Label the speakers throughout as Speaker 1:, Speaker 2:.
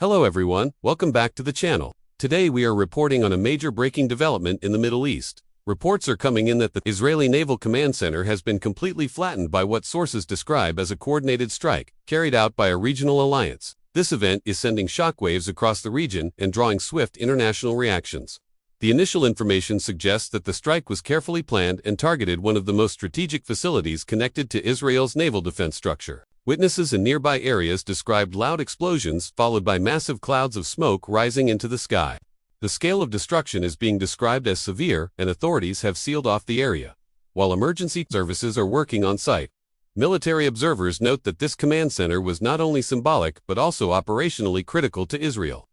Speaker 1: Hello everyone, welcome back to the channel. Today we are reporting on a major breaking development in the Middle East. Reports are coming in that the Israeli Naval Command Center has been completely flattened by what sources describe as a coordinated strike, carried out by a regional alliance. This event is sending shockwaves across the region and drawing swift international reactions. The initial information suggests that the strike was carefully planned and targeted one of the most strategic facilities connected to Israel's naval defense structure. Witnesses in nearby areas described loud explosions followed by massive clouds of smoke rising into the sky. The scale of destruction is being described as severe, and authorities have sealed off the area, while emergency services are working on site. Military observers note that this command center was not only symbolic but also operationally critical to Israel's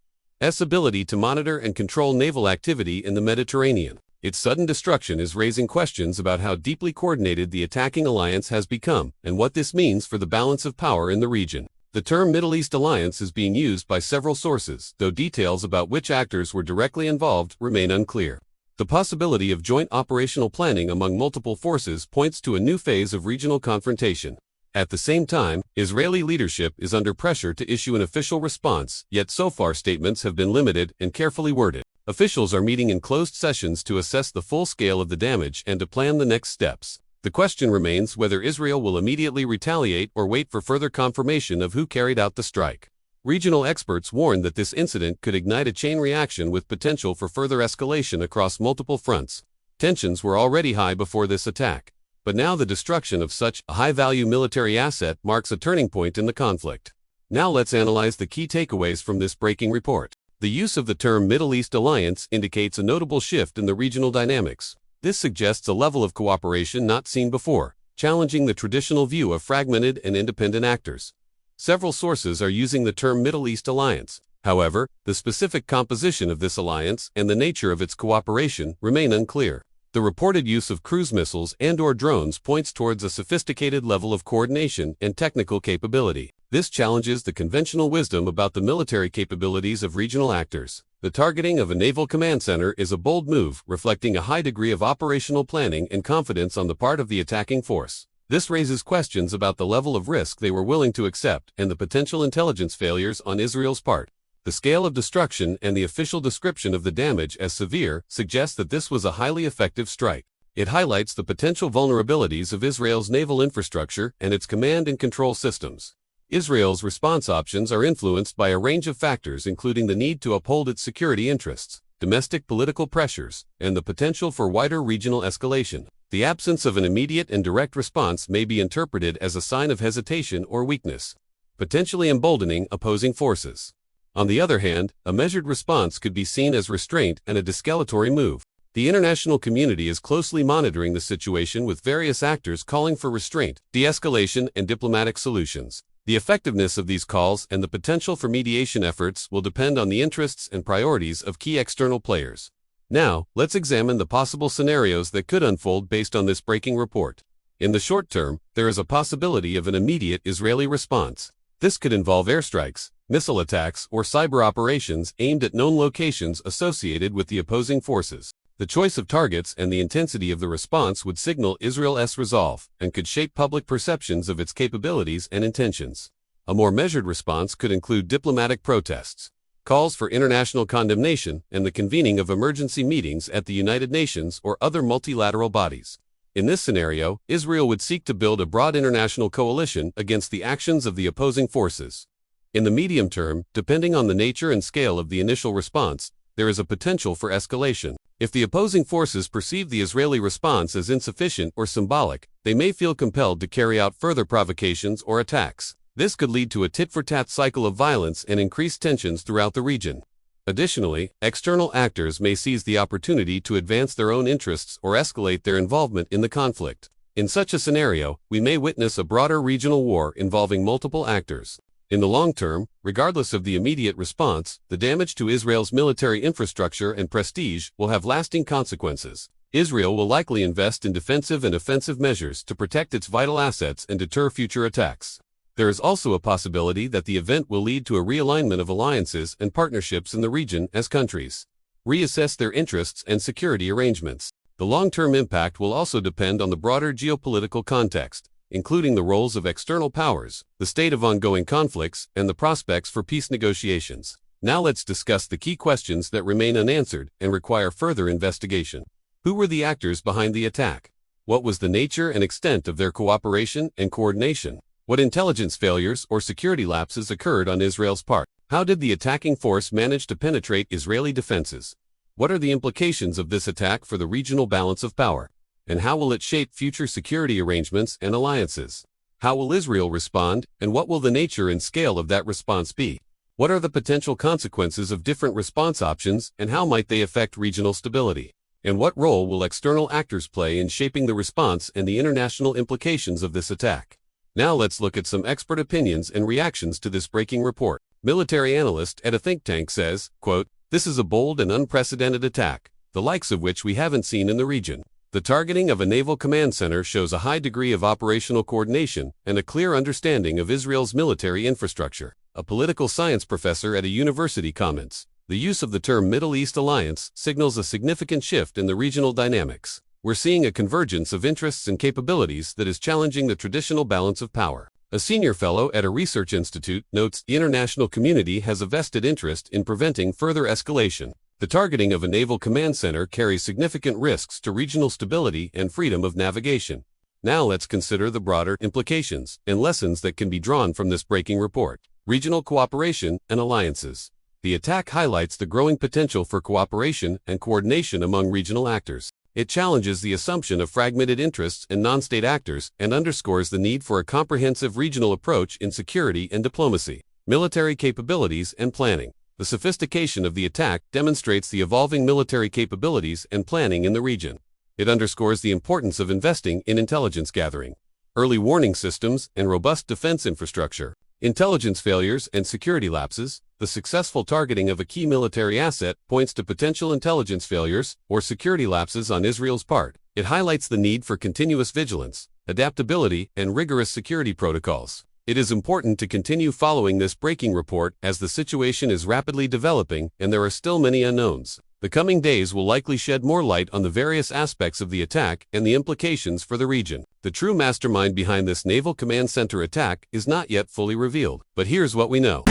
Speaker 1: ability to monitor and control naval activity in the Mediterranean. Its sudden destruction is raising questions about how deeply coordinated the attacking alliance has become and what this means for the balance of power in the region. The term Middle East Alliance is being used by several sources, though details about which actors were directly involved remain unclear. The possibility of joint operational planning among multiple forces points to a new phase of regional confrontation. At the same time, Israeli leadership is under pressure to issue an official response, yet so far statements have been limited and carefully worded. Officials are meeting in closed sessions to assess the full scale of the damage and to plan the next steps. The question remains whether Israel will immediately retaliate or wait for further confirmation of who carried out the strike. Regional experts warn that this incident could ignite a chain reaction with potential for further escalation across multiple fronts. Tensions were already high before this attack, but now the destruction of such a high-value military asset marks a turning point in the conflict. Now let's analyze the key takeaways from this breaking report. The use of the term Middle East Alliance indicates a notable shift in the regional dynamics. This suggests a level of cooperation not seen before, challenging the traditional view of fragmented and independent actors. Several sources are using the term Middle East Alliance. However, the specific composition of this alliance and the nature of its cooperation remain unclear. The reported use of cruise missiles and/or drones points towards a sophisticated level of coordination and technical capability. This challenges the conventional wisdom about the military capabilities of regional actors. The targeting of a naval command center is a bold move, reflecting a high degree of operational planning and confidence on the part of the attacking force. This raises questions about the level of risk they were willing to accept and the potential intelligence failures on Israel's part. The scale of destruction and the official description of the damage as severe suggest that this was a highly effective strike. It highlights the potential vulnerabilities of Israel's naval infrastructure and its command and control systems. Israel's response options are influenced by a range of factors, including the need to uphold its security interests, domestic political pressures, and the potential for wider regional escalation. The absence of an immediate and direct response may be interpreted as a sign of hesitation or weakness, potentially emboldening opposing forces. On the other hand, a measured response could be seen as restraint and a de-escalatory move. The international community is closely monitoring the situation, with various actors calling for restraint, de-escalation, and diplomatic solutions. The effectiveness of these calls and the potential for mediation efforts will depend on the interests and priorities of key external players. Now, let's examine the possible scenarios that could unfold based on this breaking report. In the short term, there is a possibility of an immediate Israeli response. This could involve airstrikes, missile attacks, or cyber operations aimed at known locations associated with the opposing forces. The choice of targets and the intensity of the response would signal Israel's resolve and could shape public perceptions of its capabilities and intentions. A more measured response could include diplomatic protests, calls for international condemnation, and the convening of emergency meetings at the United Nations or other multilateral bodies. In this scenario, Israel would seek to build a broad international coalition against the actions of the opposing forces. In the medium term, depending on the nature and scale of the initial response, there is a potential for escalation. If the opposing forces perceive the Israeli response as insufficient or symbolic, they may feel compelled to carry out further provocations or attacks. This could lead to a tit-for-tat cycle of violence and increased tensions throughout the region. Additionally, external actors may seize the opportunity to advance their own interests or escalate their involvement in the conflict. In such a scenario, we may witness a broader regional war involving multiple actors. In the long term, regardless of the immediate response, the damage to Israel's military infrastructure and prestige will have lasting consequences. Israel will likely invest in defensive and offensive measures to protect its vital assets and deter future attacks. There is also a possibility that the event will lead to a realignment of alliances and partnerships in the region as countries reassess their interests and security arrangements. The long-term impact will also depend on the broader geopolitical context. including the roles of external powers, the state of ongoing conflicts, and the prospects for peace negotiations. Now let's discuss the key questions that remain unanswered and require further investigation. Who were the actors behind the attack? What was the nature and extent of their cooperation and coordination? What intelligence failures or security lapses occurred on Israel's part? How did the attacking force manage to penetrate Israeli defenses? What are the implications of this attack for the regional balance of power? And how will it shape future security arrangements and alliances? How will Israel respond, and what will the nature and scale of that response be? What are the potential consequences of different response options, and how might they affect regional stability? And what role will external actors play in shaping the response and the international implications of this attack? Now let's look at some expert opinions and reactions to this breaking report. Military analyst at a think tank says, quote, "This is a bold and unprecedented attack, the likes of which we haven't seen in the region. The targeting of a naval command center shows a high degree of operational coordination and a clear understanding of Israel's military infrastructure." A political science professor at a university comments, "The use of the term Middle East alliance signals a significant shift in the regional dynamics. We're seeing a convergence of interests and capabilities that is challenging the traditional balance of power." A senior fellow at a research institute notes the international community has a vested interest in preventing further escalation. The targeting of a naval command center carries significant risks to regional stability and freedom of navigation. Now let's consider the broader implications and lessons that can be drawn from this breaking report. Regional cooperation and alliances. The attack highlights the growing potential for cooperation and coordination among regional actors. It challenges the assumption of fragmented interests and non-state actors and underscores the need for a comprehensive regional approach in security and diplomacy. Military capabilities and planning. The sophistication of the attack demonstrates the evolving military capabilities and planning in the region. It underscores the importance of investing in intelligence gathering, early warning systems, and robust defense infrastructure. Intelligence failures and security lapses. The successful targeting of a key military asset points to potential intelligence failures or security lapses on Israel's part. It highlights the need for continuous vigilance, adaptability, and rigorous security protocols. It is important to continue following this breaking report as the situation is rapidly developing and there are still many unknowns. The coming days will likely shed more light on the various aspects of the attack and the implications for the region. The true mastermind behind this Naval Command Center attack is not yet fully revealed, but here's what we know.